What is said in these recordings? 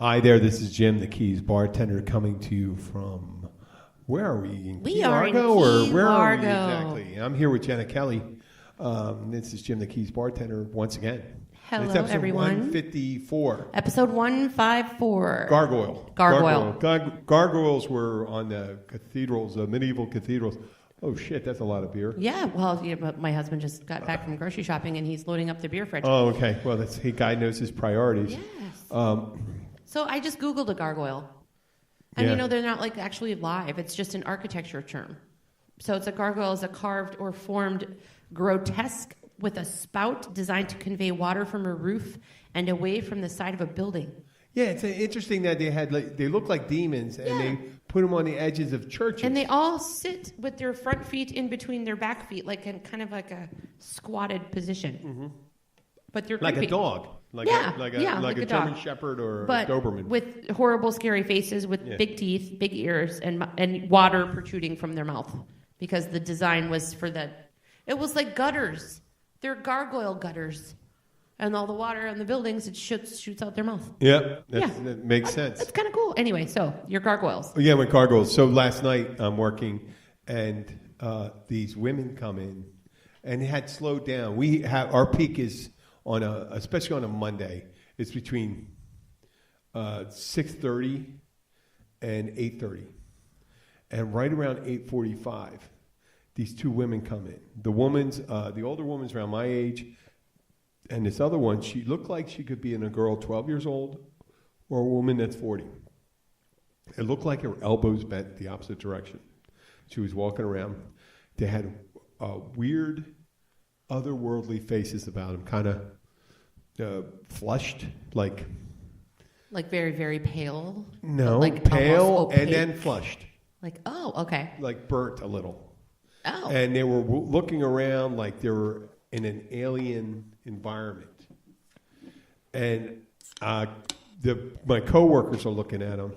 Hi there, this is Jim, the Keys bartender, coming to you from, where are we? In we Key are Largo, in Key or where Largo. are we exactly? I'm here with Jenna Kelly. This is Jim, the Keys bartender, once again. Hello, it's episode everyone. 154. Episode 154. Gargoyle. Gargoyles were on the cathedrals, medieval cathedrals. Oh, shit, that's a lot of beer. Yeah, well, but my husband just got back from grocery shopping, and he's loading up the beer fridge. Oh, okay. Well, hey, guy knows his priorities. Yes. So I just Googled a gargoyle. And, they're not, actually live. It's just an architecture term. So it's a gargoyle is a carved or formed grotesque with a spout designed to convey water from a roof and away from the side of a building. Yeah, it's interesting that they look like demons, and they put them on the edges of churches. And they all sit with their front feet in between their back feet, kind of like a squatted position. Mm-hmm. But they're like creepy. a dog, like a German Shepherd or a Doberman, with horrible, scary faces, with big teeth, big ears, and water protruding from their mouth, because the design was for that. It was like gutters. They're gargoyle gutters. And all the water in the buildings, it shoots out their mouth. That makes sense. That's kind of cool. Anyway, so your gargoyles. Yeah, my gargoyles. So last night I'm working, and these women come in, and it had slowed down. Our peak is especially on a Monday. It's between 6:30 and 8:30, and right around 8:45, these two women come in. The older woman's around my age. And this other one, she looked like she could be a girl 12 years old or a woman that's 40. It looked like her elbows bent the opposite direction. She was walking around. They had weird, otherworldly faces about them, kind of flushed, like very, very pale? No, pale and then flushed. Oh, okay. Like burnt a little. Oh. And they were looking around like they were in an alien environment. And my coworkers are looking at them,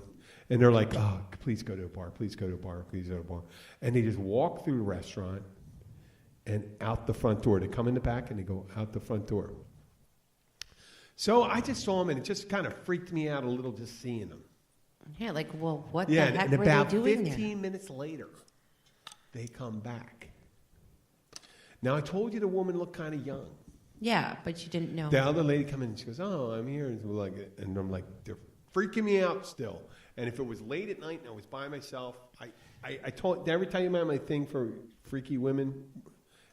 and they're like, oh, please go to a bar, please go to a bar, please go to a bar. And they just walk through the restaurant and out the front door. They come in the back and they go out the front door. So I just saw them, and it just kind of freaked me out a little just seeing them. Yeah, what the heck were they doing about 15 minutes later, they come back. Now, I told you the woman looked kind of young. Yeah, but you didn't know. The other lady come in and she goes, oh, I'm here. And I'm like, they're freaking me out still. And if it was late at night and I was by myself, did I ever tell you about my thing for freaky women?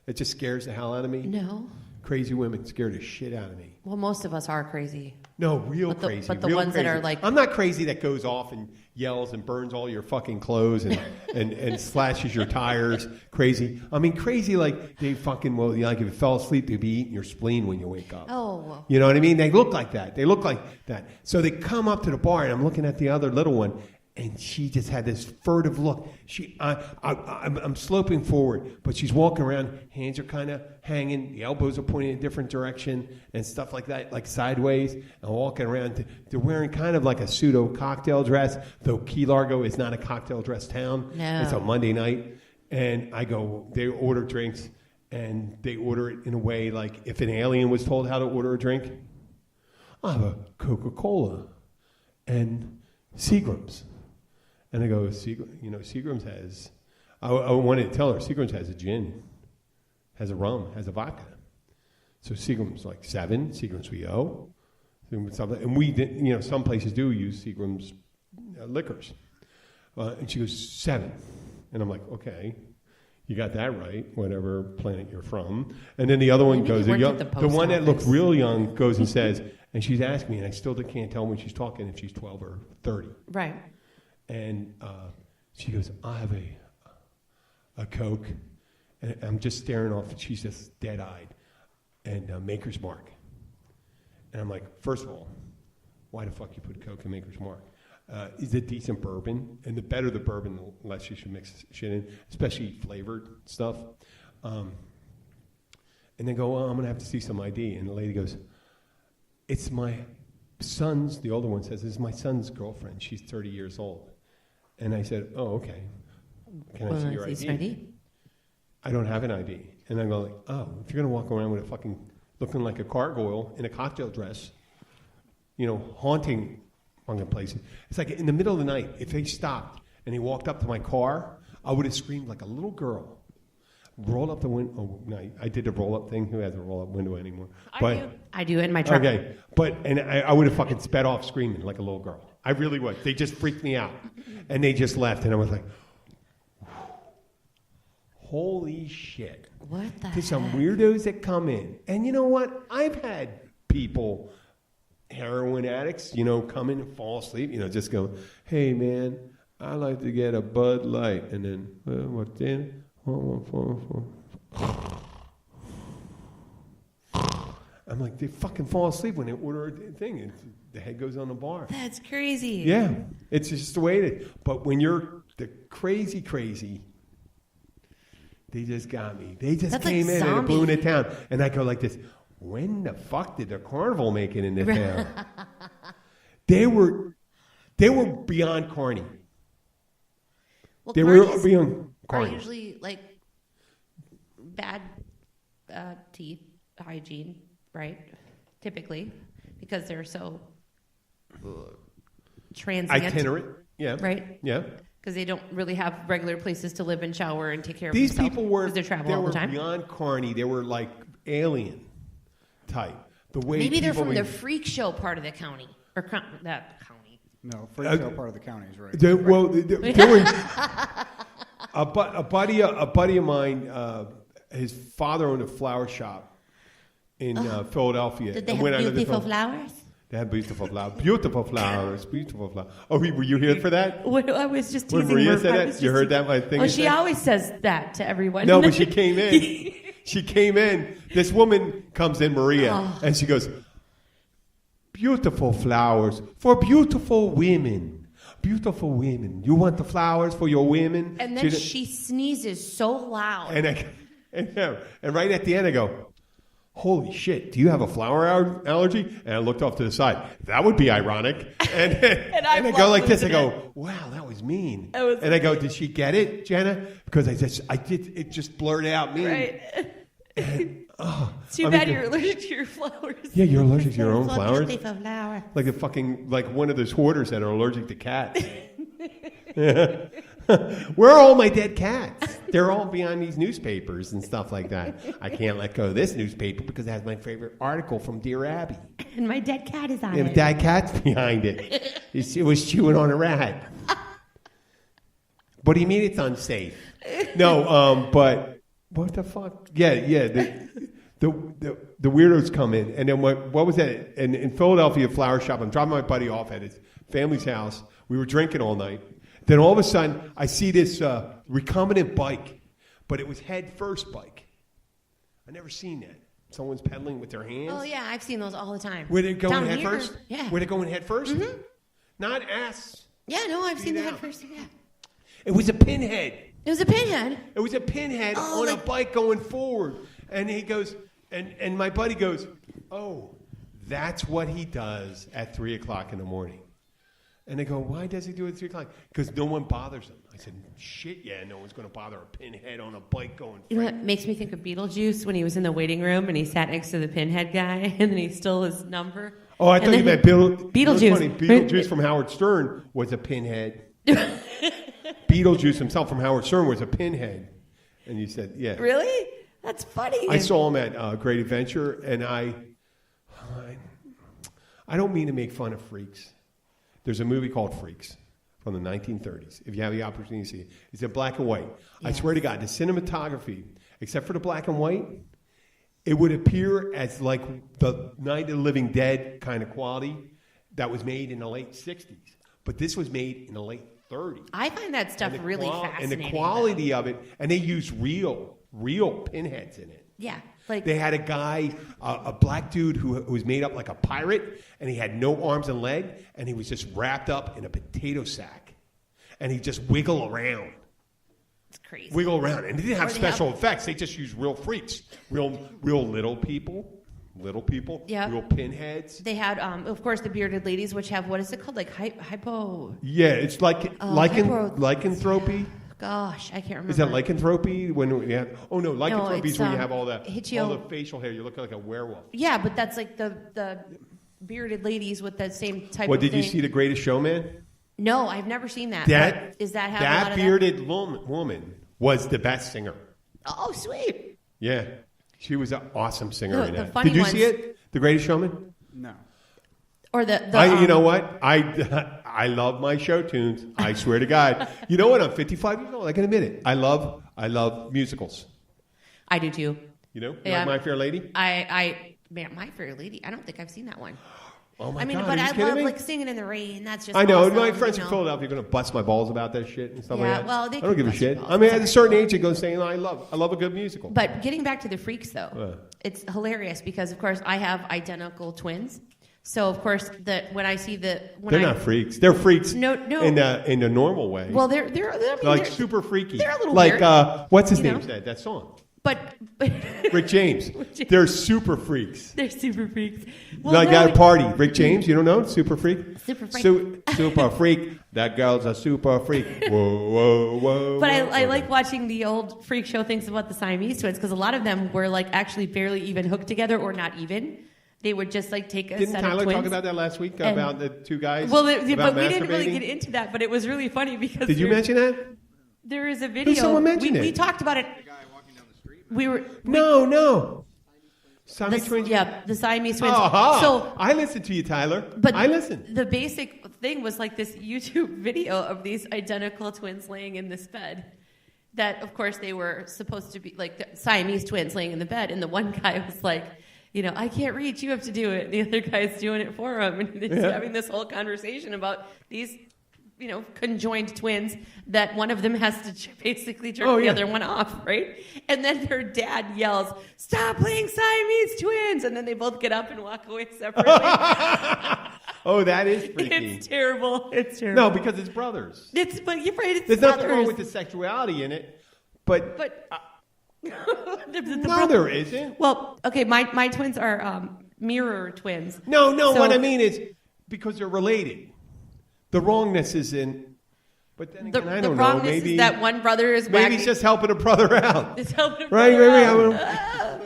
It just scares the hell out of me. No. Crazy women scare the shit out of me. Well, most of us are crazy. No, crazy. But the real ones crazy. that are like... I'm not crazy that goes off and yells and burns all your fucking clothes and slashes your tires. Crazy. I mean, crazy like they fucking, like if you fell asleep, they'd be eating your spleen when you wake up. Oh. You know what I mean? They look like that. So they come up to the bar, and I'm looking at the other little one, and she just had this furtive look. I'm sloping forward, but she's walking around. Hands are kind of hanging. The elbows are pointing in a different direction and stuff like that, like sideways. And walking around. They're wearing kind of like a pseudo cocktail dress, though Key Largo is not a cocktail dress town. No. It's a Monday night. And they order drinks, and they order it in a way like if an alien was told how to order a drink. I have a Coca-Cola and Seagram's. And I go, Seagram's has... I wanted to tell her, Seagram's has a gin, has a rum, has a vodka. So Seagram's like 7, Seagram's VO. And we did, some places do use Seagram's liquors. And she goes, 7. And I'm like, okay, you got that right, whatever planet you're from. And then the other one goes, the one that looks real young goes and says, and she's asking me, and I still can't tell when she's talking if she's 12 or 30. Right. And she goes, I have a Coke. And I'm just staring off, and she's just dead-eyed. And Maker's Mark. And I'm like, first of all, why the fuck you put Coke in Maker's Mark? Is it decent bourbon? And the better the bourbon, the less you should mix shit in, especially flavored stuff. And they go, well, I'm going to have to see some ID. And the lady goes, it's my son's, the older one says, this is my son's girlfriend. She's 30 years old. And I said, oh, okay. Can I see your ID? I don't have an ID. And I go like, oh, if you're going to walk around with a fucking, looking like a gargoyle in a cocktail dress, haunting fucking places. It's like in the middle of the night, if they stopped and he walked up to my car, I would have screamed like a little girl. Roll up the window. Oh, no, I did the roll-up thing. Who has a roll-up window anymore? I do in my truck. Okay, and I would have fucking sped off screaming like a little girl. I really would. They just freaked me out. And they just left, and I was like, holy shit. What the There's some weirdos that come in. And you know what? I've had people, heroin addicts, come in and fall asleep, just go, hey, man, I like to get a Bud Light. And then, what's in? I'm like, they fucking fall asleep when they order a thing. And the head goes on the bar. That's crazy. Yeah, it's just the way it is. But when you're the crazy, they just got me. They just came in and blew into town. And I go like this, when the fuck did the carnival make it into town? They were beyond corny. Well, they were beyond corny. Are usually like bad teeth hygiene, right? Typically, because they're so transient. Itinerant, yeah. Right? Yeah. Because they don't really have regular places to live and shower and take care of themselves. These people were they travel all the time. beyond corny. They were like alien type. The way maybe they're from the freak show part of the county or that county. No, freak show part of the county is right. There were a buddy of mine. His father owned a flower shop in Philadelphia. Did they have beautiful flowers? They had beautiful flowers. Beautiful flowers. Beautiful flowers. Oh, were you here for that? I was just teasing when Maria her. said that? You heard that? My thing. Oh, she always says that to everyone. No, but she came in. She came in. This woman comes in, Maria, and she goes, beautiful flowers for beautiful women. Beautiful women. You want the flowers for your women? And then she sneezes so loud. And right at the end, I go, holy shit, do you have a flower allergy? And I looked off to the side. That would be ironic. And I go like this. I go, wow, that was mean. And I go, did she get it, Jenna? Because it just blurted out mean. Right. And, too bad you're allergic to your flowers. Yeah, you're allergic to your own flowers. Beautiful flower. Like one of those hoarders that are allergic to cats. Where are all my dead cats? They're all behind these newspapers and stuff like that. I can't let go of this newspaper because it has my favorite article from Dear Abby. And my dead cat is on it. And the dead cat's behind it. It was chewing on a rat. What do you mean it's unsafe? No, but what the fuck? Yeah. The weirdos come in, and then what was that? And in Philadelphia, flower shop. I'm dropping my buddy off at his family's house. We were drinking all night. Then all of a sudden, I see this recombinant bike, but it was head first bike. I never seen that. Someone's pedaling with their hands. Oh yeah, I've seen those all the time. Were they going head here? first? Yeah. Were they going head first? Mm-hmm. Not ass. Yeah, no, I've seen the head first. Yeah. It was a pinhead. It was a pinhead. It was a pinhead on a bike going forward, and he goes, and my buddy goes, oh, that's what he does at 3:00 in the morning. And they go, why does he do it at 3:00? Because no one bothers him. I said, shit, yeah, no one's going to bother a pinhead on a bike going. You know what makes me think of Beetlejuice when he was in the waiting room and he sat next to the pinhead guy and then he stole his number. Oh, I thought you meant Beetlejuice. Funny. Beetlejuice from Howard Stern was a pinhead. Beetlejuice himself from Howard Stern was a pinhead. And you said, yeah. Really? That's funny. I saw him at Great Adventure, and I don't mean to make fun of freaks. There's a movie called Freaks from the 1930s. If you have the opportunity to see it, it's in black and white. Yeah. I swear to God, the cinematography, except for the black and white, it would appear as like the Night of the Living Dead kind of quality that was made in the late 60s. But this was made in the late 30s. I find that stuff really fascinating. And the quality of it, and they use real pinheads in it. Yeah. They had a guy, a black dude who was made up like a pirate, and he had no arms and leg, and he was just wrapped up in a potato sack. And he'd just wiggle around. It's crazy. Wiggle around. And they didn't have special effects. They just used real freaks. Real little people. Yeah. Real pinheads. They had, of course, the bearded ladies, which have, what is it called? Like hypo... Yeah, it's like lycanthropy. Gosh, I can't remember. Is that lycanthropy? When you have, lycanthropy is when you have all the facial hair. You look like a werewolf. Yeah, but that's like the bearded ladies with that same type Well, of did thing. you see The Greatest Showman? No, I've never seen that. That Is that how that bearded woman was the best singer. Oh, sweet. Yeah, she was an awesome singer in The that. funny Did you ones- see it? The Greatest Showman? No. Or the you know what? I love my show tunes. I swear to God. You know what? I'm 55 years old. I can admit it. I love musicals. I do too. You know, Yeah. like My Fair Lady. Man, My Fair Lady. I don't think I've seen that one. Oh my I mean, God! but are you I kidding love me? like Singing in the Rain. That's just I know. awesome, My friends you in know. Philadelphia are going to bust my balls about that shit and stuff Yeah, like that. well, they I don't can give a bust your shit. balls. I mean, at a That's certain cool. age, it goes saying, I love a good musical. But getting back to the freaks, though, Yeah. it's hilarious because, of course, I have identical twins. So, of course, when I see They're not freaks. They're freaks. No. In the normal way. Well, they're I mean, like they're super freaky. they're a little like weird, what's his you name know? said that song? but Rick James. They're super freaks. they're super freaks. Well, Like no, at a party. Rick James, you don't know? Super freak. Super freak. Super freak. That girl's a super freak. Whoa, whoa, whoa. But whoa. I like watching the old freak show things about the Siamese twins because a lot of them were like actually barely even hooked together or not even. They would just like take a Didn't set Tyler of twins. talk about that last week and- about the two guys? Well, about but we didn't really masturbating? get into that. But it was really funny because Did you mention that? there is a video. someone mentioned it. We talked about it. The guy walking down the street. We were No. Siamese twins. yeah, the Siamese twins. Uh-huh. So, I listened to you, Tyler. but I listened. The basic thing was like this YouTube video of these identical twins laying in this bed. That, of course, they were supposed to be like the Siamese twins laying in the bed, and the one guy was like, you know, I can't reach, you have to do it. And the other guy's doing it for him, and he's having this whole conversation about these, you know, conjoined twins that one of them has to basically jerk the other one off, right? And then their dad yells, "Stop playing Siamese twins!" And then they both get up and walk away separately. Oh, that is freaky. It's terrible. It's terrible. No, because it's brothers. But you're right. It's There's nothing wrong brothers. with the sexuality in it, but No, there isn't. Well, okay, my twins are mirror twins. No, So- what I mean is because they're related. The wrongness is in, but then The, again, I the don't know. wrongness Maybe is that one brother is maybe wagging. he's just helping a brother out. It's helping a Right, brother right. out.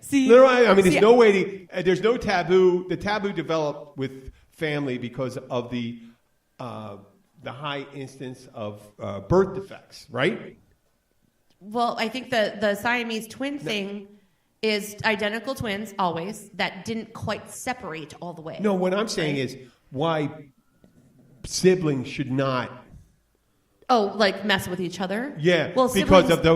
See, I mean, there's see, no way there's no taboo. The taboo developed with family because of the high instance of birth defects, right? Well, I think the Siamese twin thing is identical twins always that didn't quite separate all the way. No, what I'm saying is why siblings should not. Oh, like mess with each other? Yeah, Well, because siblings- of the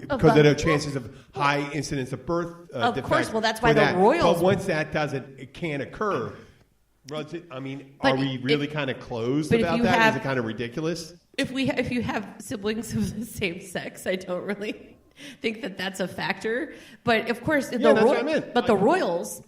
because of the chances of high incidence of birth Of defects. course, well, that's for why the that. royals- But once that it can't occur. I mean, But are we really if- kind of closed but if about you that? have- Is it kind of ridiculous? If you have siblings of the same sex, I don't really think that that's a factor. But of course, that's what I meant. But the royals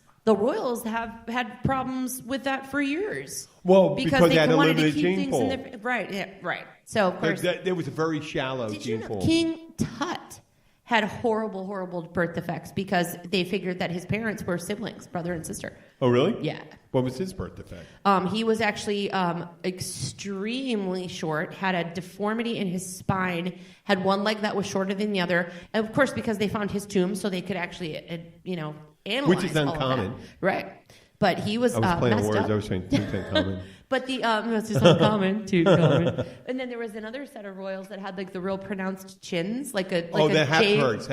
have had problems with that for years. Well, because they had a wanted to limited keep gene things pool. in the right. Yeah, right. So of course, There was a very shallow did you gene know pool. King Tut had horrible birth defects because they figured that his parents were siblings, brother and sister. Oh, really? Yeah. What was his birth defect? He was actually extremely short, had a deformity in his spine, had one leg that was shorter than the other. And of course, because they found his tomb, so they could actually, analyze Which is all of uncommon. that. Right. But he was, I was playing messed words. up. I was saying uncommon. But it's just uncommon, too common. And then there was another set of royals that had like the real pronounced chins, like a the J. Habsburgs.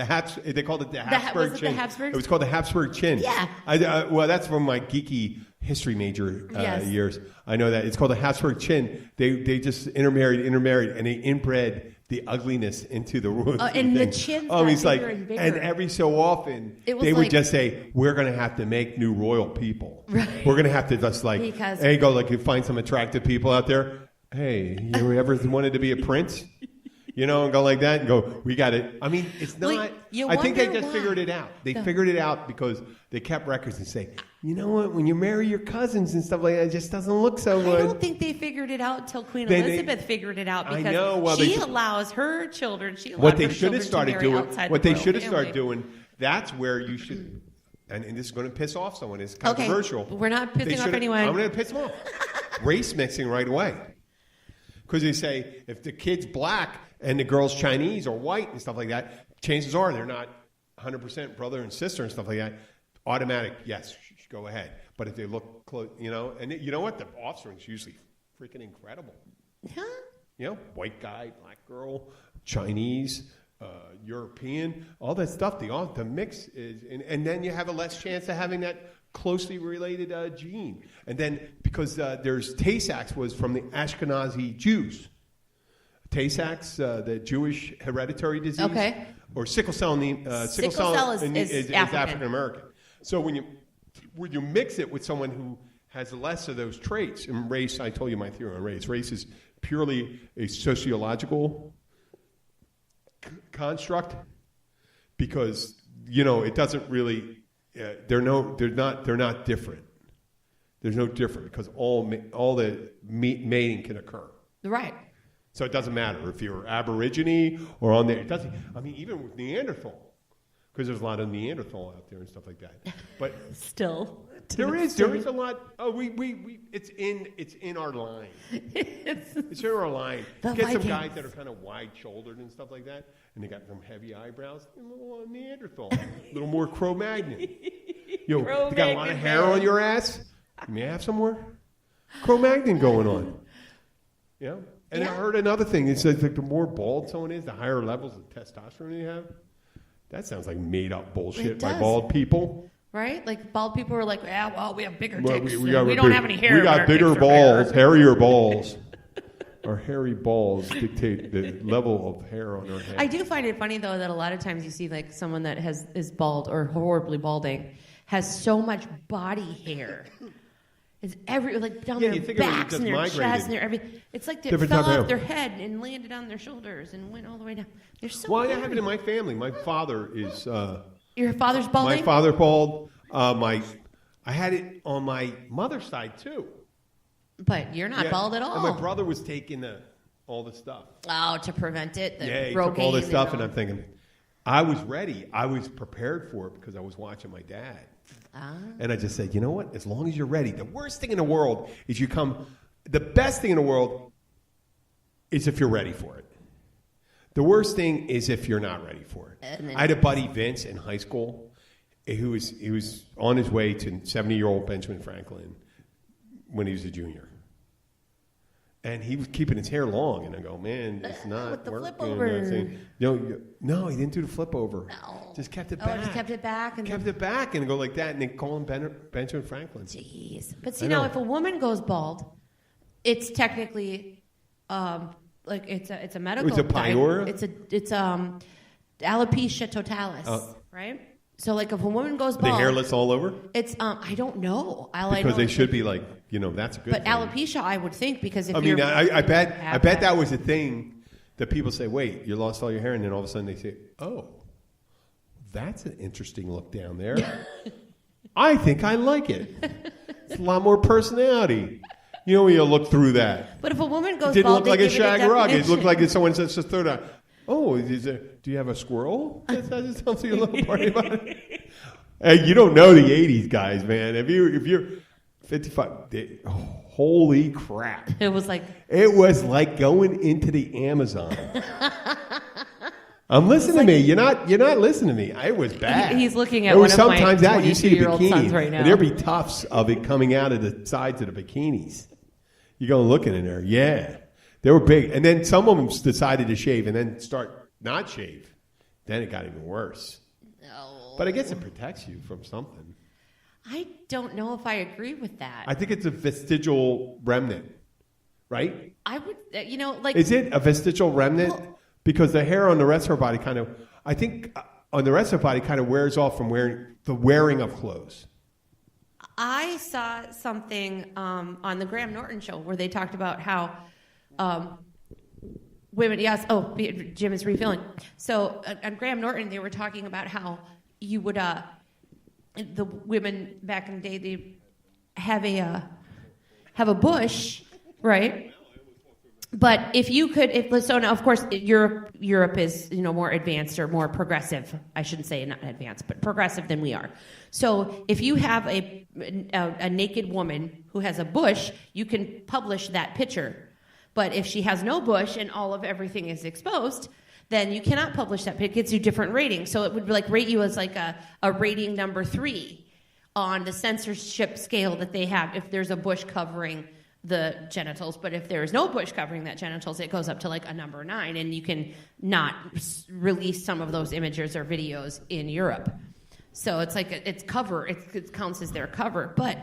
They called it the Habsburg was it chin. the Habsburgs? It was called the Habsburg chin. Yeah. Well, that's from my geeky history major Yes. years. I know that. It's called the Habsburg chin. They just intermarried, and they inbred the ugliness into the royal. And the chins got he's bigger like, and bigger. and every so often It was they would like- just say, "We're going to have to make new royal people. Right. We're going to have to just like, Because- hey, go like you find some attractive people out there. Hey, you ever wanted to be a prince?" You know, and go like that and go, we got it. I mean, it's not. Well, you I think they wonder just why. figured it out. They figured it out because they kept records and say, you know what, when you marry your cousins and stuff like that, it just doesn't look so I good. don't think they figured it out until Queen They- Elizabeth figured it out I because know, well, she they- allows her children. What they should have started doing, Outside doing, that's where you should. And this is going to piss off someone. It's Okay, controversial. we're not They pissing off should've- anyone. I'm going to piss them off. Race mixing right away. Because they say if the kid's black and the girl's Chinese or white and stuff like that, chances are they're not 100% brother and sister and stuff like that. Automatic, yes, go ahead. But if they look close, you know, and you know what? The offspring's usually freaking incredible. Huh? You know, white guy, black girl, Chinese, European, all that stuff. The mix is, and then you have a less chance of having that closely related gene. And then because there's Tay-Sachs was from the Ashkenazi Jews. Tay-Sachs, the Jewish hereditary disease, okay, or sickle cell. Sickle cell is African American. So when you mix it with someone who has less of those traits, and race, I told you my theory on race. Race is purely a sociological construct because it doesn't really. They're not different. There's no different because all the mating can occur. Right. So it doesn't matter if you're Aborigine or on there. It doesn't. I mean, even with Neanderthal, because there's a lot of Neanderthal out there and stuff like that. But still, there is a lot. Oh, it's in our line. It's in our line. Get some guys that are kind of wide-shouldered and stuff like that, and they got some heavy eyebrows. A little Neanderthal, a little more Cro-Magnon. They got a lot of hair on your ass. You may have some more Cro-Magnon going on. Yeah. And I heard another thing. It says like the more bald someone is, the higher levels of testosterone you have. That sounds like made-up bullshit by bald people. Right? Like bald people are like, we have bigger Well, dicks. we don't have any hair. We got bigger balls, hairier balls. Our hairy balls dictate the level of hair on our head. I do find it funny, though, that a lot of times you see like someone that is bald or horribly balding has so much body hair. It's down their backs and their chest and their everything. It's like it fell off their head and landed on their shoulders and went all the way down. They're so that happened in my family. My father is... Your father's balding? My father bald. I had it on my mother's side, too. But you're not bald at all. And my brother was taking all the stuff. Oh, to prevent it? He took all this stuff, and I'm thinking, I was ready. I was prepared for it because I was watching my dad. And I just said, you know what? As long as you're ready. The worst thing in the world is the best thing in the world is if you're ready for it. The worst thing is if you're not ready for it. I had a buddy, Vince, in high school. He was on his way to 70-year-old Benjamin Franklin when he was a junior. And he was keeping his hair long. And I go, man, it's not with the working. flip over. No, he didn't do the flip over. No. Just kept it back. Just kept it back. Kept it back and go like that. And then call him Benjamin Franklin. Jeez. But see, now if a woman goes bald, it's technically... it's a medical. It's a pyorrhea? It's alopecia totalis, right? So like if a woman goes bald, the hairless all over. It's I don't know. Because they should be like that's a good. But thing. alopecia, I would think because if I bet that was a thing that people say. Wait, you lost all your hair, and then all of a sudden they say, "Oh, that's an interesting look down there. I think I like it. It's a lot more personality." When you look through that. But if a woman goes bald, it didn't look like a shag rug. It looked like someone says just throw that. Oh, do you have a squirrel? That just tells you a little part about it. Hey, you don't know the '80s guys, man. If you're 55, holy crap! It was like going into the Amazon. I'm listening to me. You're not listening to me. It was bad. He's looking at one of my 22-year-old sons right now. And there'll be tufts of it coming out of the sides of the bikinis. You go looking in there. Yeah. They were big. And then some of them decided to shave and then start not shave. Then it got even worse. No. But I guess it protects you from something. I don't know if I agree with that. I think it's a vestigial remnant, right? I would, Is it a vestigial remnant? Well, because the hair on the rest of her body on the rest of her body kind of wears off from wearing of clothes. I saw something on the Graham Norton show where they talked about how women, Jim is refilling. So on Graham Norton, they were talking about how you would, the women back in the day, they have a bush, right? But if you could, now of course Europe is more advanced or more progressive. I shouldn't say not advanced, but progressive than we are. So if you have a naked woman who has a bush, you can publish that picture. But if she has no bush and all of everything is exposed, then you cannot publish that. It gets you different ratings. So it would rate you as like a rating number 3 on the censorship scale that they have if there's a bush covering the genitals, but if there is no bush covering that genitals, it goes up to like a number 9, and you can not release some of those images or videos in Europe. So it's like it's cover. It counts as their cover, but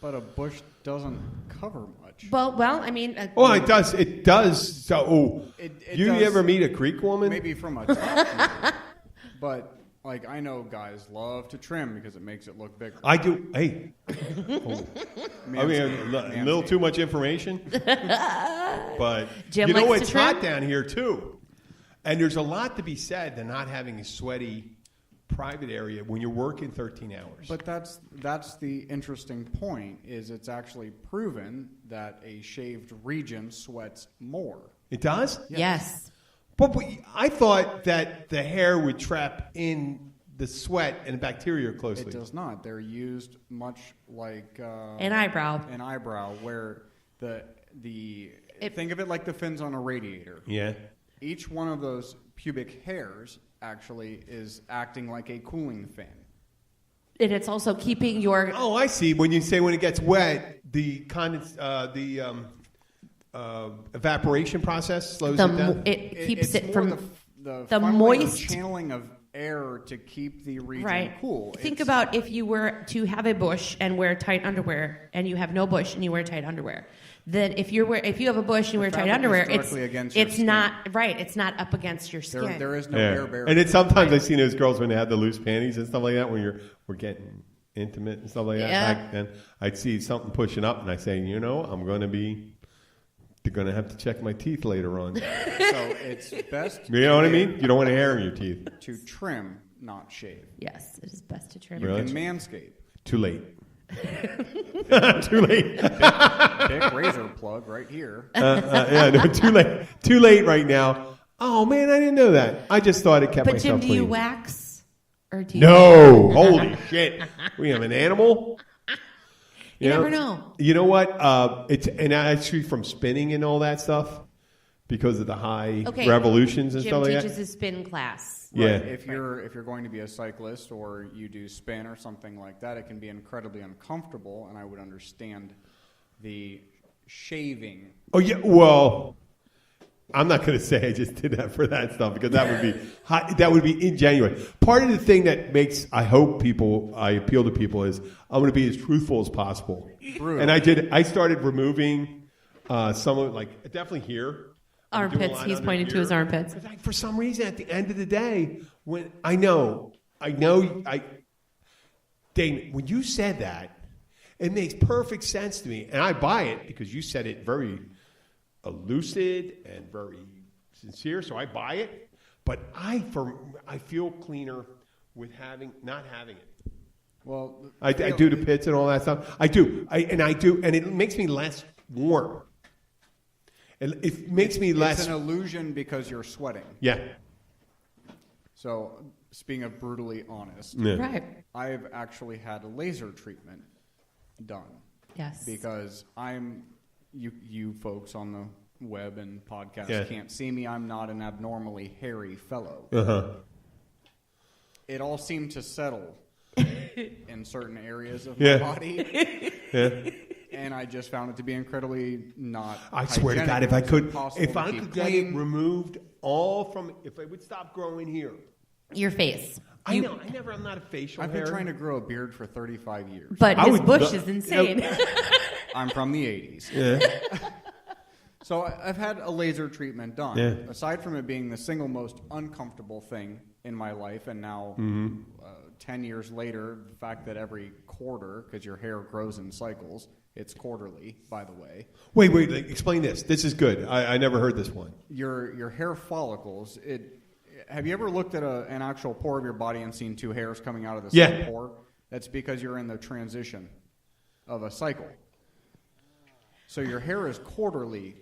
a bush doesn't cover much. Well, I mean, it does. It does. So, it you does, ever meet a Greek woman? Maybe from a top view, but. Like, I know guys love to trim because it makes it look bigger. I do. Hey. I mean, a little too much information. But Jim you know likes it's to trim? hot down here, too. And there's a lot to be said to not having a sweaty private area when you're working 13 hours. But that's the interesting point, is it's actually proven that a shaved region sweats more. It does? yes. But I thought that the hair would trap in the sweat and bacteria closely. It does not. They're used much like An eyebrow. An eyebrow, where think of it like the fins on a radiator. Yeah. Each one of those pubic hairs actually is acting like a cooling fan. And it's also keeping your... Oh, I see. When you say when it gets wet, the evaporation process slows it down? It keeps it's it from... the the funneling moist- or channeling of air to keep the region Right. cool. Think about if you were to have a bush and wear tight underwear, and you have no bush and you wear tight underwear. Then if you have a bush and you wear tight fabric is underwear, directly against your it's skin. not right. It's not up against your skin. There is no air barrier. And it's sometimes I've seen those girls when they have the loose panties and stuff like that, when we're getting intimate and stuff like that. Yeah. Back then, I'd see something pushing up, and I say, they're going to have to check my teeth later on. So it's best. You know what I mean? You don't want hair in your teeth. To trim, not shave. Yes, it is best to trim. You Really? can manscape. Too late. Too late. Big razor plug right here. Too late. Too late right now. Oh man, I didn't know that. I just thought it kept But myself Jim, do clean. you wax or do you? No, holy shit. We have an animal. You never know. You know what? It's actually from spinning and all that stuff because of the high revolutions and Jim stuff like that. teaches his spin class. Yeah. Right. If you're going to be a cyclist or you do spin or something like that, it can be incredibly uncomfortable, and I would understand the shaving. Oh yeah. Well, I'm not going to say I just did that for that stuff because that would be ingenuine. Part of the thing that makes I appeal to people is I'm going to be as truthful as possible. True. And I started removing some of definitely here. I'm doing a Armpits. lot He's under pointing to here. his armpits. For some reason, at the end of the day, when Damon, when you said that, it makes perfect sense to me, and I buy it because you said it very lucid and very sincere. So I buy it, but I feel cleaner with not having it. Well, I do the pits and all that stuff. I do, and it makes me less warm. It makes me less. It's an illusion because you're sweating. Yeah. So, speaking of brutally honest, Right. I've actually had a laser treatment done. Yes. Because you folks on the web and podcasts can't see me. I'm not an abnormally hairy fellow. Uh-huh. It all seemed to settle in certain areas of my body. Yeah. And I just found it to be incredibly not. I swear to God, hygienic. if I It's could impossible to keep get clean. it removed if it would stop growing here. Your face. I'm not a facial I've hair. been trying to grow a beard for 35 years. But I his would bush lo- is insane. I'm from the 80s. Yeah. So I've had a laser treatment done. Yeah. Aside from it being the single most uncomfortable thing in my life, and now 10 years later, the fact that every quarter, because your hair grows in cycles, it's quarterly, by the way. Wait, explain this. This is good. I never heard this one. Your hair follicles, have you ever looked at an actual pore of your body and seen two hairs coming out of the same pore? That's because you're in the transition of a cycle. So your hair is quarterly.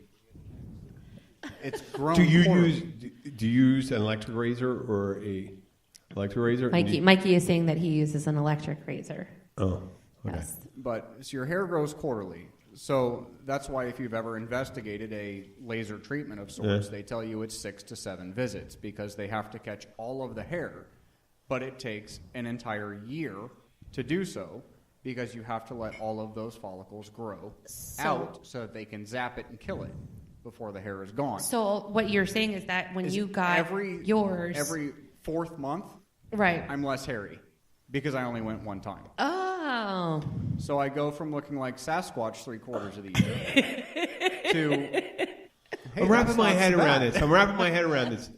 It's grown. Do you quarterly. use an electric razor or a electric razor? Mikey is saying that he uses an electric razor. Oh, okay. Yes. But so your hair grows quarterly. So that's why if you've ever investigated a laser treatment of sorts, they tell you it's 6 to 7 visits because they have to catch all of the hair. But it takes an entire year to do so because you have to let all of those follicles grow out so that they can zap it and kill it before the hair is gone. So what you're saying is that when you got yours... Every 4th month, right, I'm less hairy because I only went one time. Oh. So I go from looking like Sasquatch 3/4 of the year to... Hey, I'm wrapping my head around this.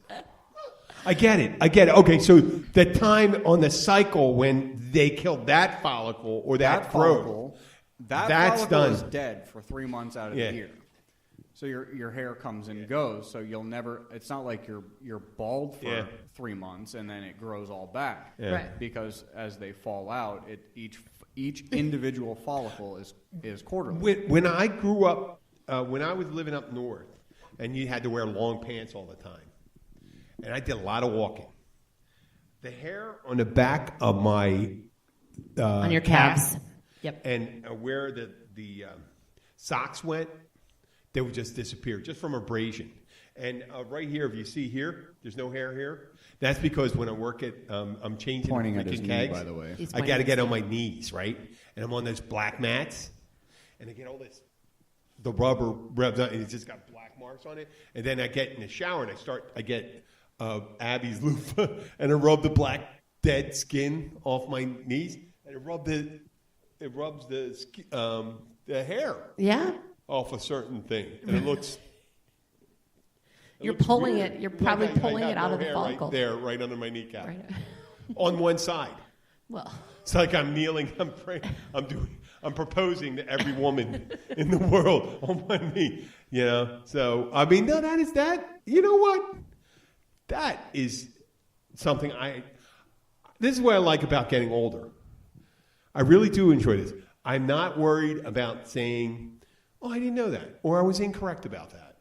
I get it. Okay, so the time on the cycle when they killed that follicle or that growth, that's done. Is dead for 3 months out of the year. So your hair comes and goes. So you'll never. It's not like you're bald for 3 months and then it grows all back. Yeah. Right. Because as they fall out, each individual follicle is quarterly. When I grew up, when I was living up north, and you had to wear long pants all the time, and I did a lot of walking. The hair on the back of my on your calves, yep, and where the socks went, they would just disappear just from abrasion. And right here, if you see here, there's no hair here. That's because when I work at, I'm changing pointing at his kegs, knee, by the way. I got to get on my knees, right? And I'm on those black mats, and I get all this. The rubber rubs on, and it's just got black marks on it. And then I get in the shower, and I get Abby's loofah, and I rub the black dead skin off my knees, and it rubs the hair off a certain thing, and it looks. You're pulling it. You're probably pulling it out of the follicle. Right there, right under my kneecap, right. On one side. Well, it's like I'm kneeling. I'm praying. I'm proposing to every woman in the world on my knee. You know. So I mean, no, that is that. You know what? That is something This is what I like about getting older. I really do enjoy this. I'm not worried about saying, "Oh, I didn't know that," or "I was incorrect about that."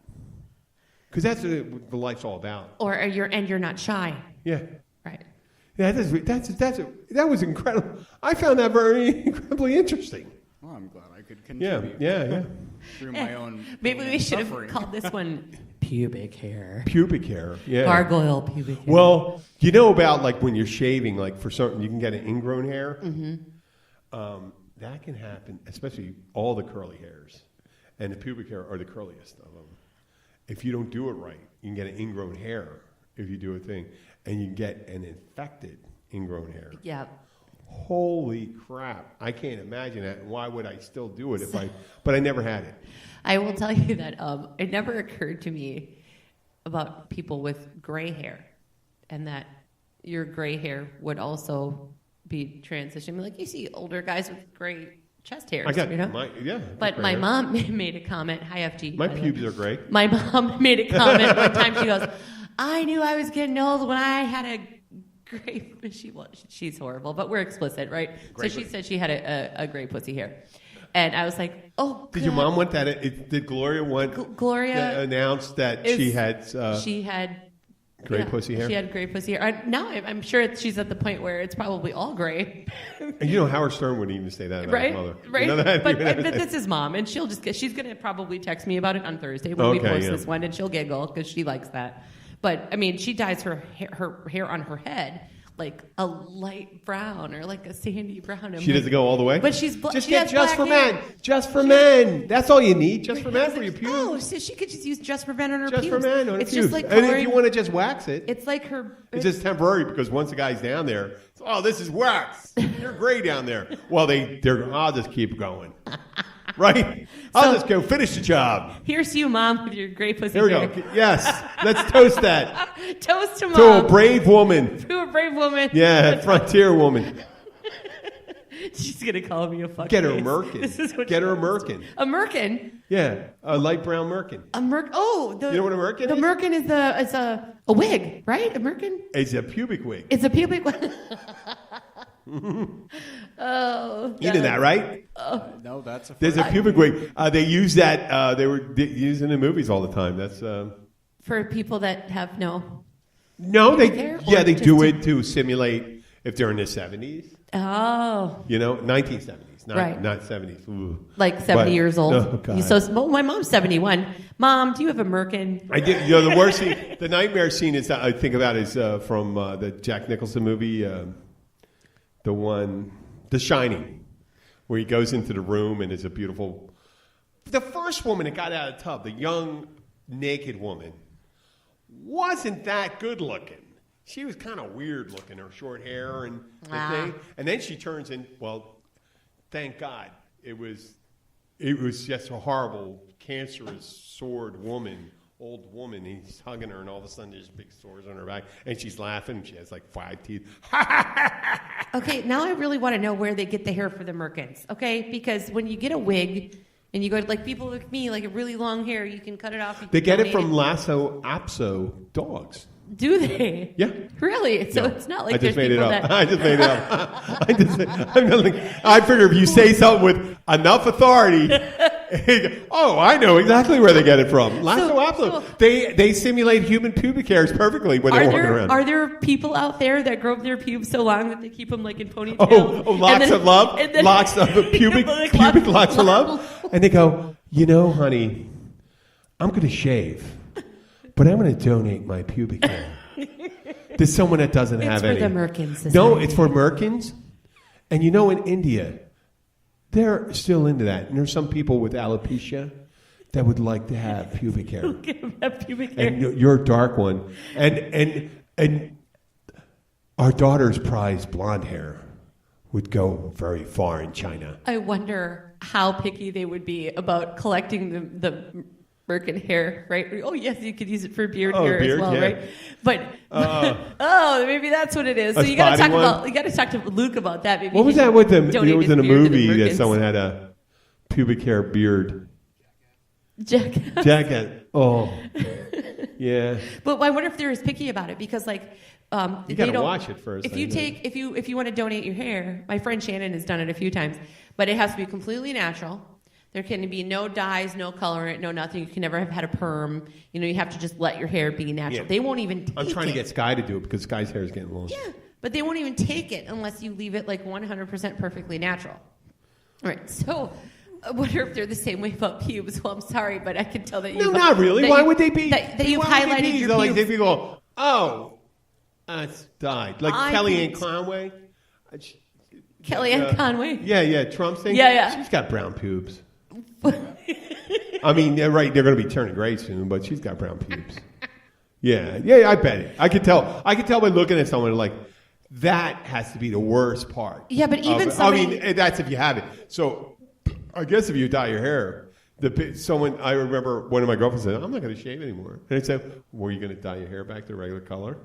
Because that's what the life's all about. Or you're not shy. Yeah. Right. Yeah, that was incredible. I found that very incredibly interesting. Well, I'm glad I could contribute. Yeah. Through my own. Maybe we should have called this one pubic hair. Pubic hair. Yeah. Gargoyle pubic hair. Well, you know about like when you're shaving, like for certain, you can get an ingrown hair. Mm-hmm. That can happen, especially all the curly hairs, and the pubic hair are the curliest of them. If you don't do it right, you can get an ingrown hair if you do a thing, and you can get an infected ingrown hair. Yeah. Holy crap. I can't imagine that. Why would I still do it but I never had it. I will tell you that it never occurred to me about people with gray hair and that your gray hair would also be transitioning. Like you see older guys with gray chest hairs, But my mom made a comment. Hi, FG. My pubes are gray. My mom made a comment one time. She goes, "I knew I was getting old when I had a gray." She's horrible, but we're explicit, right? So she said she had a gray pussy hair, and I was like, "Oh." Did your mom want that? Did Gloria Gloria announced that she had gray pussy hair? She had gray pussy hair. Now I'm sure she's at the point where it's probably all gray. And you know, Howard Stern wouldn't even say that about his mother. Right, you know that? But this is mom, and she's going to probably text me about it on Thursday when we post this one, and she'll giggle because she likes that. But, I mean, she dyes her hair on her head like a light brown or like a sandy brown. She doesn't go all the way? But she's just for men. Just for men. That's all you need. Just for men for your pubes. Oh, so she could just use just for men on her pubes. Just for men on her pubes. Just like and if you want to just wax it. It's like her... It's just temporary because once the guy's down there, this is wax. You're gray down there. Well, I'll just keep going. Right? I'll just go finish the job. Here's you, Mom, with your gray pussy. Here we go. Yes. Let's toast that. Toast to Mom. To a brave woman. To a brave woman. Yeah, frontier woman. She's going to call me a fucking Get her a merkin. Get her a merkin. A merkin? Yeah, a light brown merkin. A merkin? Oh. You know what a merkin is? The merkin is a wig, right? A merkin? It's a pubic wig. It's a pubic wig. Oh, you know that, right? No, that's there's a pubic wig. They use that. They were using in movies all the time. That's for people that have no. They do it to simulate if they're in their 70s. Oh, 1970s, not 70s. Ooh. Like 70 years old. Oh, God. So my mom's 71. Mom, do you have a merkin? I did. The worst scene, the nightmare scene is I think about is from the Jack Nicholson movie. The one The Shining, where he goes into the room and it's a beautiful. The first woman that got out of the tub, the young naked woman, wasn't that good looking. She was kind of weird looking, her short hair and the thing. And then she turns in. Well, thank God, it was just a horrible, cancerous, sword woman. Old woman, he's hugging her, and all of a sudden there's big sores on her back, and she's laughing. She has like 5 teeth. Okay, now I really want to know where they get the hair for the merkins. Okay, because when you get a wig and you go to, like, people like me, like a really long hair, you can cut it off. They get it from Lhasa Apso dogs. Do they? Yeah. Really? So it's not like I just made it up. that... I just made it up. I figure if you say something with enough authority, oh, I know exactly where they get it from. Lhasa Apso. They simulate human pubic hairs perfectly when they're walking around. Are there people out there that grow up their pubes so long that they keep them like in ponytails? Oh, locks of love? Locks of pubic locks of love? And they go, honey, I'm going to shave. But I'm going to donate my pubic hair to someone that doesn't have any. It's for the Merkins Society. No, it's for Merkins. And in India, they're still into that. And there's some people with alopecia that would like to have pubic hair. And you're a dark one. And our daughter's prized blonde hair would go very far in China. I wonder how picky they would be about collecting the Merkin hair, right? Oh, yes, you could use it for beard hair as well, right? But maybe that's what it is. So you got to talk to Luke about that. Maybe what was that with them? It was in a movie that someone had a pubic hair beard. Jackass. Oh, yeah. But I wonder if they're as picky about it because, like, you got to watch it first. If you want to donate your hair, my friend Shannon has done it a few times, but it has to be completely natural. There can be no dyes, no colorant, no nothing. You can never have had a perm. You have to just let your hair be natural. Yeah. They won't even take it. I'm trying to get Sky to do it because Sky's hair is getting long. Yeah, but they won't even take it unless you leave it like 100% perfectly natural. All right, so I wonder if they're the same way about pubes. Well, I'm sorry, but I can tell that you... No, not really. Why would they be? That you've highlighted your pubes. Like, they go, it's dyed. Like Kellyanne Conway. Kellyanne Conway? Yeah, Trump's thing. Yeah. She's got brown pubes. I mean, they're right. They're going to be turning gray soon, but she's got brown pubes. Yeah. I bet it. I could tell by looking at someone like that has to be the worst part. Yeah, but even somebody. I mean, that's if you have it. So, I guess if you dye your hair, I remember one of my girlfriends said, "I'm not going to shave anymore," and I said, "Were you going to dye your hair back to regular color?"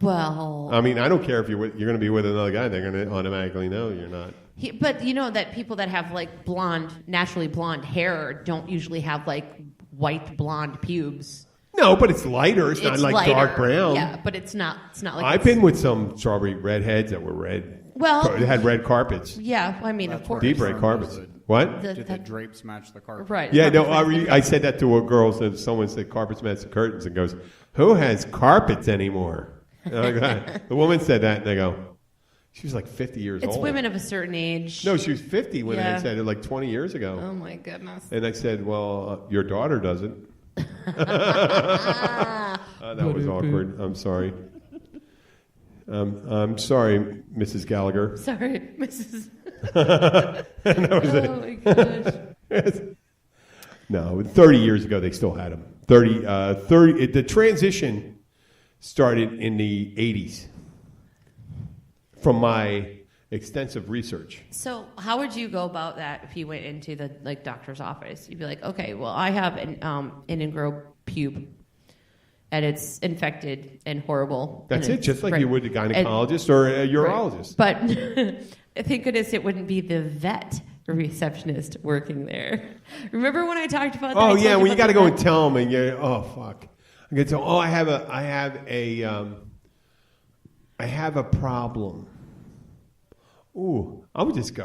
Well, I mean, I don't care if you're going to be with another guy; they're going to automatically know you're not. But you know that people that have like naturally blonde hair don't usually have like white blonde pubes. No, but it's lighter. It's not like lighter. Dark brown. Yeah, but it's not like. I've been with some strawberry redheads that were red. Well, they had red carpets. Yeah, I mean, of course. Deep red carpets. What? Did the drapes match the carpet? Right. Yeah, no, I said that to a girl. Someone said carpets match the curtains, and goes, "Who has carpets anymore?" The woman said that, and they go, she was like 50 years old. It's women of a certain age. No, she was 50 when I said it like 20 years ago. Oh, my goodness. And I said, well, your daughter doesn't. That was awkward. I'm sorry. I'm sorry, Mrs. Gallagher. Sorry, Mrs. That was it. Oh, my gosh. No, 30 years ago, they still had them. 30. The transition started in the 80s. From my extensive research. So how would you go about that if you went into the doctor's office? You'd be like, okay, well, I have an ingrown pube, and it's infected and horrible. That's it, just like you would a gynecologist or a urologist. Right. But thank goodness it wouldn't be the vet receptionist working there. Remember when I talked about that? Oh, yeah, when you got to go and tell them, and you're, oh, fuck. I get to, I have a problem. Ooh, I would just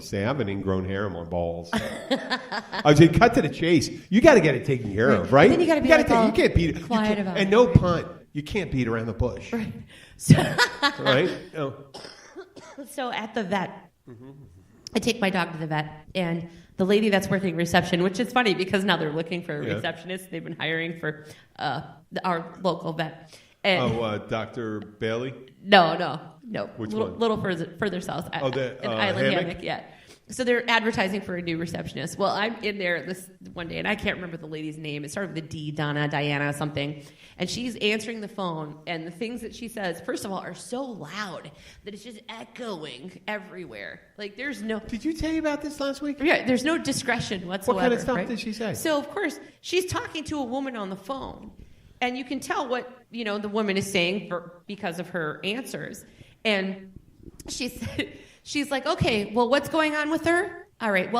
say, I have an ingrown hair on my balls. I would say, cut to the chase. You got to get it taken care of, right? And then you got to be you can't beat it. Quiet about it. And no punt. You can't beat around the bush. Right. So, right? Oh. So at the vet, I take my dog to the vet, and the lady that's working reception, which is funny because now they're looking for a receptionist. They've been hiring for our local vet. And Dr. Bailey? No. Which little further south. The an island hammock? Yeah. So they're advertising for a new receptionist. Well, I'm in there this one day, and I can't remember the lady's name. It started with a D, Donna, Diana, something. And she's answering the phone, and the things that she says, first of all, are so loud that it's just echoing everywhere. Like, there's no... Did you tell you about this last week? Yeah, there's no discretion whatsoever. What kind of stuff right? did she say? So, of course, she's talking to a woman on the phone, and you can tell what, the woman is saying because of her answers. And she's like, okay, well, what's going on with her? All right,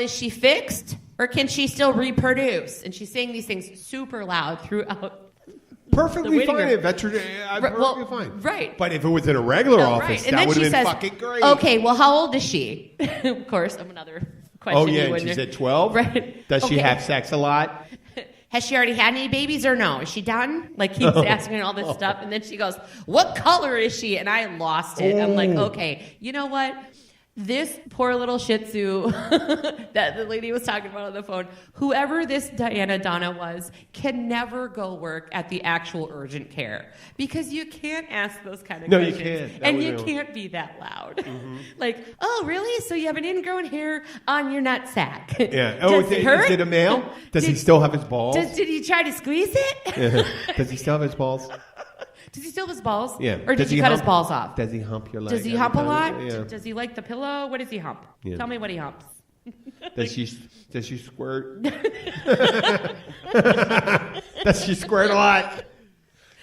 is she fixed, or can she still reproduce? And she's saying these things super loud throughout. Perfectly fine. Perfectly fine. Right. But if it was in a regular office, and that would have been says, fucking great. Okay, well, how old is she? Of course, another question. Oh, yeah, and she said 12? Right. Does she have sex a lot? Has she already had any babies or no? Is she done? Like, he's asking all this stuff. And then she goes, what color is she? And I lost it. I'm like, okay, you know what? This poor little Shih Tzu that the lady was talking about on the phone, whoever this Donna was, can never go work at the actual urgent care. Because you can't ask those kind of questions. No, you can't. And you can't be that loud. Mm-hmm. Like, oh, really? So you have an ingrown hair on your nutsack. Yeah. Oh, is it a male? Does he still have his balls? Did he try to squeeze it? Does he still have his balls? Does he still have his balls? Yeah. Or did you cut his balls off? Does he hump your leg? Does he hump a lot? Yeah. Does he like the pillow? What does he hump? Yeah. Tell me what he humps. Does she squirt? Does she squirt a lot?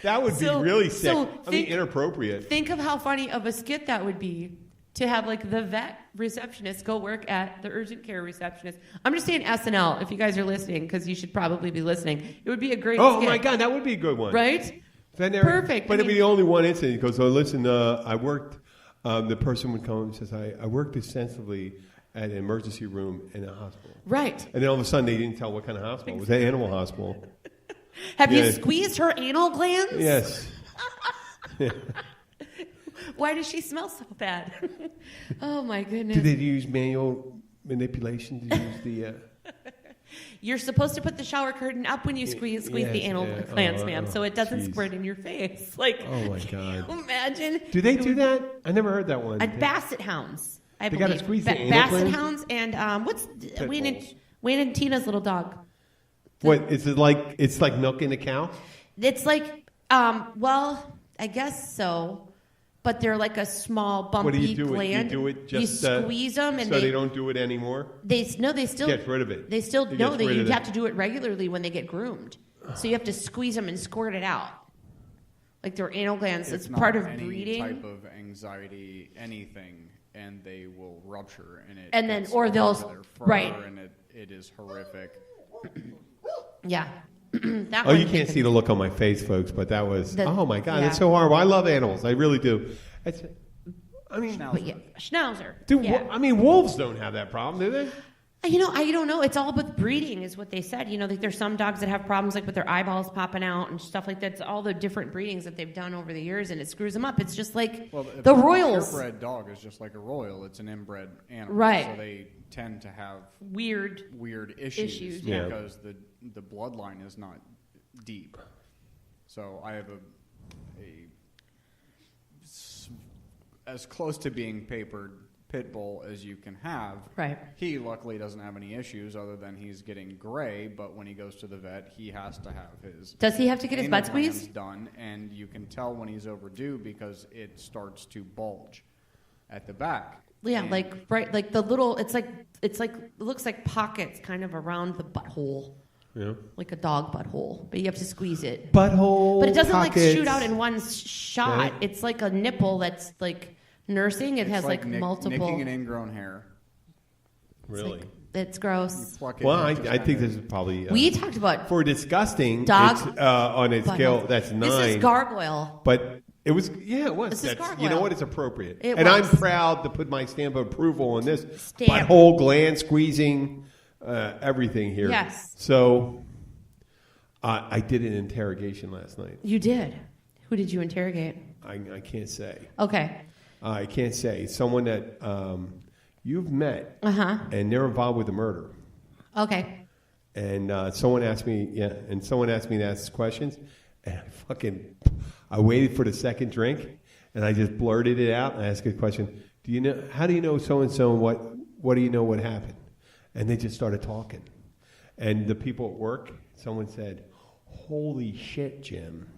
That would be really sick. Inappropriate. Think of how funny of a skit that would be to have like the vet receptionist go work at the urgent care receptionist. I'm just saying SNL, if you guys are listening, because you should probably be listening. It would be a great skit. Oh my God, that would be a good one. Right? Perfect. But it'd be the only one incident. He goes, oh, listen, I worked, the person would come and says, I worked extensively at an emergency room in a hospital. Right. And then all of a sudden they didn't tell what kind of hospital. It was an animal hospital. Have you squeezed her anal glands? Yes. Why does she smell so bad? Oh, my goodness. Did they use manual manipulation to use the... You're supposed to put the shower curtain up when you squeeze the anal glands, ma'am, so it doesn't squirt in your face. Like, oh my God! Imagine. Do they do that? I never heard that one. Basset hounds. I believe. They got to squeeze the anal Basset glands? hounds and what's Wayne and Tina's little dog? What is it like? It's like milking a cow. It's like, well, I guess so. But they're like a small bumpy what do you do gland. You do it just you squeeze them, and so they don't do it anymore. They still get rid of it. They still you have to do it regularly when they get groomed. So you have to squeeze them and squirt it out, like their anal glands. It's part of breeding. Type of anxiety, anything, and they will rupture, and it. And then, or they'll right, and it is horrific. Yeah. You can't see the look on my face, folks, but that was, oh my God, that's so horrible. I love animals. I really do. Schnauzer. Wolves don't have that problem, do they? I don't know. It's all with breeding is what they said. Like there's some dogs that have problems like with their eyeballs popping out and stuff like that. It's all the different breedings that they've done over the years, and it screws them up. It's just like the Royals. A purebred dog is just like a Royal. It's an inbred animal. Right. So they tend to have weird issues because the bloodline is not deep. So I have as close to being papered pit bull as you can have. Right. He luckily doesn't have any issues other than he's getting gray, but when he goes to the vet, he has to have his... Does he have to get his butt squeezed? ...done, and you can tell when he's overdue because it starts to bulge at the back. Yeah, like the little, it's like it looks like pockets kind of around the butthole. Yeah. Like a dog butthole, but you have to squeeze it. Butthole. But it doesn't pockets. Like shoot out in one shot. Right. It's like a nipple that's like nursing. It has like multiple. Nicking an ingrown hair. Really? It's gross. Well, I think this is probably... we talked about... For disgusting, dog on a scale, that's 9. This is gargoyle. But it was... Yeah, it was. This is gargoyle. You know what? It's appropriate. I'm proud to put my stamp of approval on this. Butthole, gland squeezing, everything here. Yes. So, I did an interrogation last night. You did? Who did you interrogate? I can't say. Okay. I can't say. Someone that you've met, and they're involved with a murder. Okay. And someone asked me to ask questions, And I waited for the second drink, and I just blurted it out. And I asked a question. How do you know so-and-so, and what do you know what happened? And they just started talking. And the people at work, someone said, holy shit, Jim.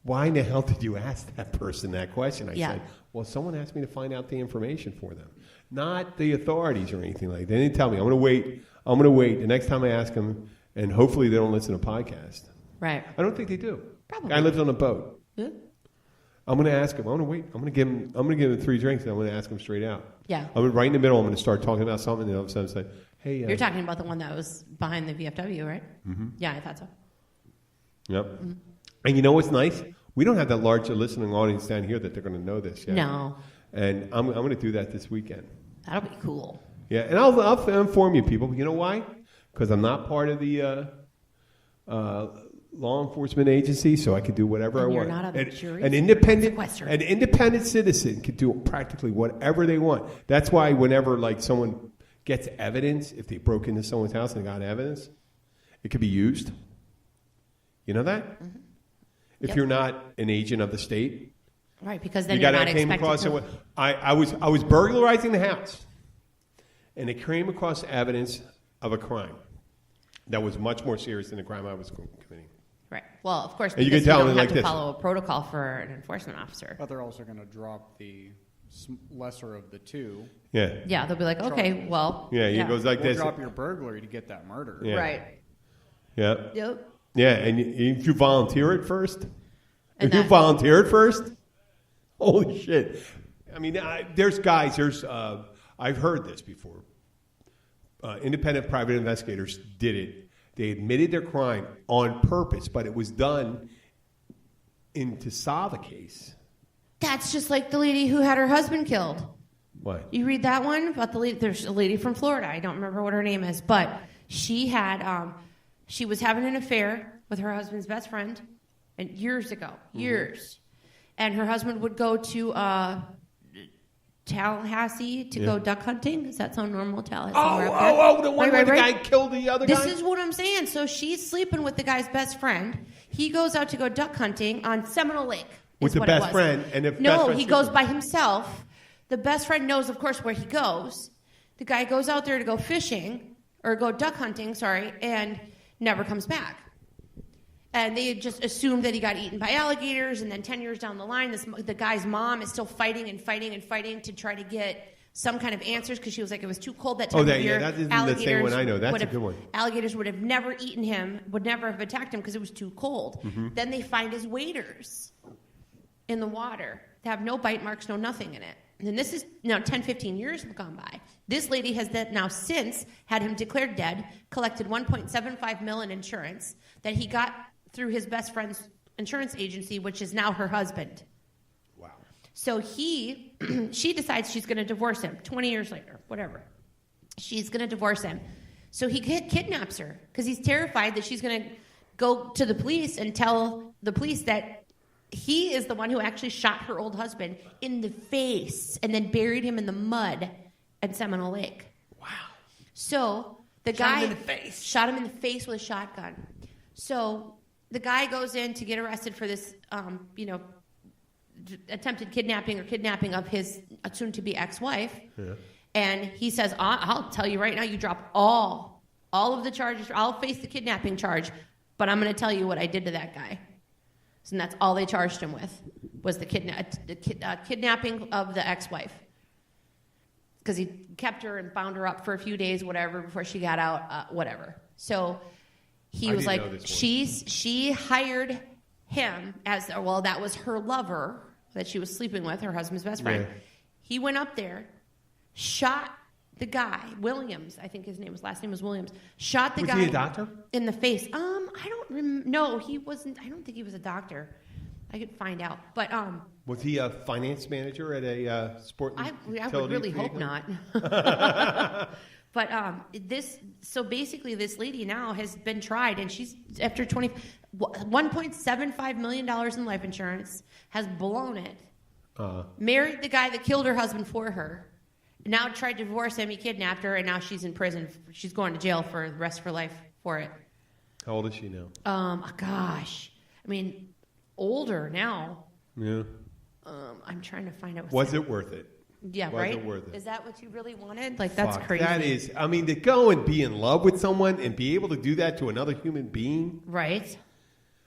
Why in the hell did you ask that person that question? I said, well, someone asked me to find out the information for them. Not the authorities or anything like that. They didn't tell me. I'm going to wait. The next time I ask them, and hopefully they don't listen to a podcast. Right. I don't think they do. Probably. Guy lives on a boat. Yeah. I'm going to ask him. I'm going to wait. I'm going to give him 3 drinks, and I'm going to ask him straight out. Yeah. Right in the middle, I'm going to start talking about something, and all of a sudden say, hey. You're talking about the one that was behind the VFW, right? Mm-hmm. Yeah, I thought so. Yep. Mm-hmm. And you know what's nice? We don't have that large listening audience down here that they're going to know this yet. No. And I'm going to do that this weekend. That'll be cool. Yeah, and I'll inform you people. You know why? Because I'm not part of the law enforcement agency, so I can do whatever I want. You're not on the jury? An independent citizen can do practically whatever they want. That's why whenever someone gets evidence, if they broke into someone's house and got evidence, it could be used. You know that? Mm-hmm. If you're not an agent of the state. Right, because then you're not expected to... I was burglarizing the house, and it came across evidence of a crime that was much more serious than the crime I was committing. Right. Well, of course, because you don't have to follow a protocol for an enforcement officer. But they're also going to drop the lesser of the two. Yeah. Yeah, they'll be like, okay, well... Yeah, it goes like we'll this. Drop your burglary to get that murder. Yeah. Right. Yeah. Yep. Yeah, and if you volunteer it first... holy shit. I mean, I've heard this before. Independent private investigators did it. They admitted their crime on purpose, but it was done to solve a case. That's just like the lady who had her husband killed. What? You read that one about the lady? There's a lady from Florida. I don't remember what her name is, but she had, she was having an affair with her husband's best friend, and years ago, and her husband would go to Tallahassee to go duck hunting. Does that sound normal? Tallahassee. The one where the guy killed the other guy? This is what I'm saying. So she's sleeping with the guy's best friend. He goes out to go duck hunting on Seminole Lake. With the best friend? He goes by himself. The best friend knows, of course, where he goes. The guy goes out there to go fishing, or go duck hunting, and never comes back. And they just assumed that he got eaten by alligators, and then 10 years down the line, the guy's mom is still fighting to try to get some kind of answers, because she was like, it was too cold that time of year. That isn't the same one I know. That's a good one. Alligators would have never eaten him, would never have attacked him because it was too cold. Mm-hmm. Then they find his waders in the water. They have no bite marks, no nothing in it. And this is now 10, 15 years have gone by. This lady has now since had him declared dead, collected $1.75 million in insurance that he got through his best friend's insurance agency, which is now her husband. Wow. So she decides she's going to divorce him 20 years later, whatever. She's going to divorce him. So he kidnaps her because he's terrified that she's going to go to the police and tell the police that he is the one who actually shot her old husband in the face and then buried him in the mud at Seminole Lake. Wow. So the guy shot him in the face with a shotgun. So the guy goes in to get arrested for this, attempted kidnapping of his soon-to-be ex-wife. Yeah. And he says, I'll tell you right now, you drop all of the charges. I'll face the kidnapping charge, but I'm going to tell you what I did to that guy. And that's all they charged him with, was the kidnapping of the ex-wife. Because he kept her and bound her up for a few days, whatever, before she got out, whatever. So he was like, she hired him as, that was her lover that she was sleeping with, her husband's best friend. Yeah. He went up there, shot the guy, Williams, I think his last name was Williams, shot the guy. Was he a doctor? In the face. I don't remember. No, he wasn't. I don't think he was a doctor. I could find out. But was he a finance manager at a sport? I would really hope not. But so basically this lady now has been tried, and she's after $1.75 million in life insurance, has blown it. Married the guy that killed her husband for her. Now tried to divorce him. He kidnapped her, and now she's in prison. She's going to jail for the rest of her life for it. How old is she now? Gosh. I mean, older now. Yeah. I'm trying to find out. Was it worth it? Yeah, Was right? it worth it? Is that what you really wanted? Like, that's Fuck, crazy. That is, I mean, to go and be in love with someone and be able to do that to another human being. Right.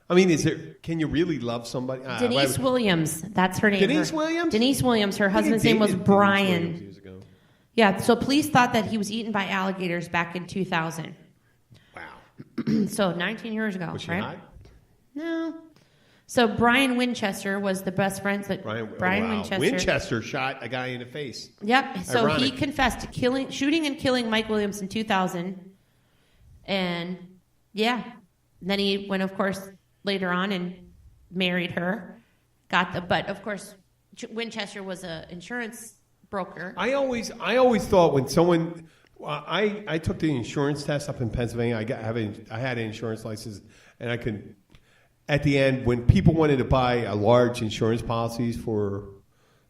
I mean, can you really love somebody? Denise Williams. That's her name. Denise Williams? Denise Williams. Her husband's name was Brian. Yeah, so police thought that he was eaten by alligators back in 2000. Wow. So 19 years ago, Was she right? hot? No. So Brian Winchester was the best friend that Brian Winchester. Winchester shot a guy in the face. Yep. So Ironic. he confessed to shooting and killing Mike Williams in 2000. And yeah, then he went, of course, later on and married her. But of course, Winchester was an insurance broker. I always thought when someone, I took the insurance test up in Pennsylvania. I had an insurance license, and I could. At the end, when people wanted to buy large insurance policies for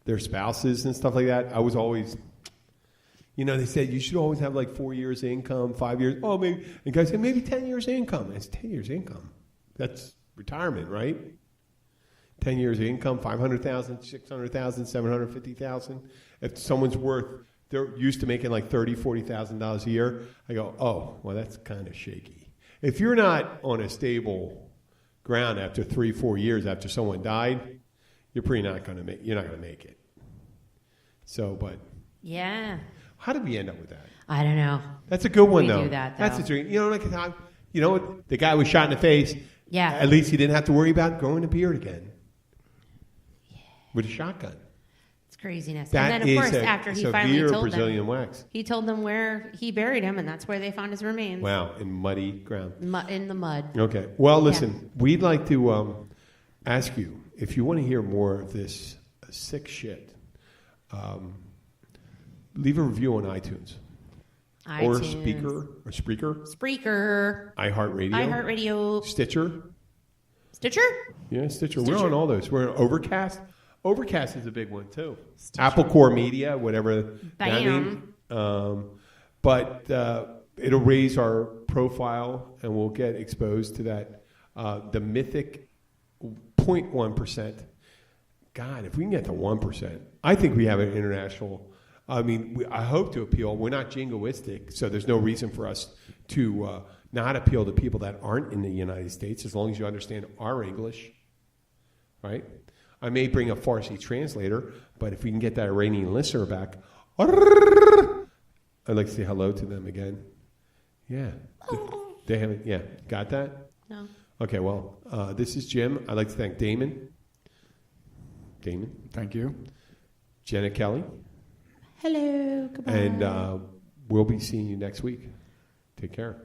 their spouses and stuff like that, I was always, they said you should always have like 4 years of income, 5 years. Oh, maybe. And guys said maybe 10 years of income. It's 10 years of income. That's retirement, right? 10 years of income, 500,000, 600,000, 750,000. If someone's they're used to making like $30,000, $40,000 a year, I go, oh, well, that's kind of shaky. If you're not on a stable ground after 3-4 years after someone died, you're not going to make it. So, but yeah, how did we end up with that? I don't know. That's a good one, we though. Do that, though. That's a dream. The guy was shot in the face. Yeah. At least he didn't have to worry about growing a beard again. Yeah. With a shotgun. It's craziness. That and then, of course, after he finally told Brazilian them, wax. He told them where he buried him, and that's where they found his remains. Wow, in muddy ground. In the mud. Okay. Well, listen, we'd like to ask you, if you want to hear more of this sick shit, leave a review on iTunes. Or Spreaker. iHeartRadio. Stitcher? Yeah, Stitcher. We're on all those. We're on Overcast. Overcast is a big one, too. Stitcher. Apple Core Media, whatever that means. But it'll raise our profile, and we'll get exposed to that. The mythic 0.1%. God, if we can get to 1%, I think we have an international... I hope to appeal. We're not jingoistic, so there's no reason for us to not appeal to people that aren't in the United States, as long as you understand our English, right? I may bring a Farsi translator, but if we can get that Iranian listener back, I'd like to say hello to them again. Yeah. They haven't, got that? No. Okay, well, this is Jim. I'd like to thank Damon. Thank you. Jenna Kelly. Hello. Goodbye. And we'll be seeing you next week. Take care.